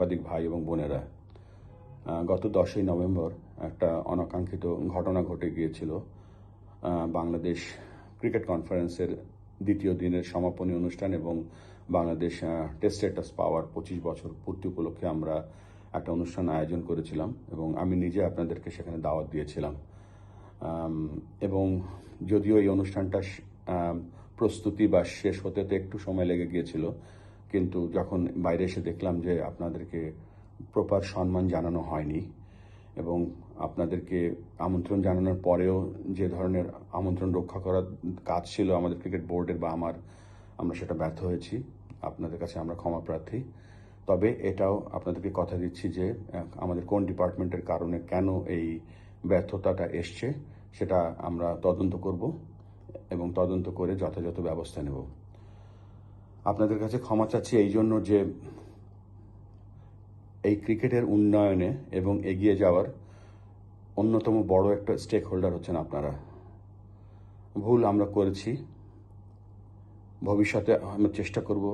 সাংবাদিক ভাই এবং বোনেরা, গত 10ই নভেম্বর একটা অনাকাঙ্ক্ষিত ঘটনা ঘটে গিয়েছিল। বাংলাদেশ ক্রিকেট কনফারেন্সের দ্বিতীয় দিনের সমাপনী অনুষ্ঠান এবং বাংলাদেশ টেস্ট স্ট্যাটাস পাওয়ার 25 বছর পূর্তি উপলক্ষে আমরা একটা অনুষ্ঠান আয়োজন করেছিলাম এবং আমি নিজে আপনাদেরকে সেখানে দাওয়াত দিয়েছিলাম। এবং যদিও এই অনুষ্ঠানটা প্রস্তুতি বা শেষ হতে তো একটু সময় লেগে গিয়েছিল, কিন্তু যখন বাইরে এসে দেখলাম যে আপনাদেরকে প্রপার সম্মান জানানো হয়নি এবং আপনাদেরকে আমন্ত্রণ জানানোর পরেও যে ধরনের আমন্ত্রণ রক্ষা করার কাজ ছিল আমাদের ক্রিকেট বোর্ডের বা আমরা সেটা ব্যর্থ হয়েছি। আপনাদের কাছে আমরা ক্ষমা প্রার্থী। তবে এটাও আপনাদেরকে কথা দিচ্ছি যে আমাদের কোন ডিপার্টমেন্টের কারণে কেন এই ব্যর্থতাটা এসছে সেটা আমরা তদন্ত করব এবং তদন্ত করে যথাযথ ব্যবস্থা নেব। আপনাদের কাছে ক্ষমা চাচ্ছি এই জন্য যে এই ক্রিকেটের উন্নয়নে এবং এগিয়ে যাওয়ার অন্যতম বড় একটা স্টেক হোল্ডার হচ্ছেন আপনারা। ভুল আমরা করেছি, ভবিষ্যতে আমরা চেষ্টা করব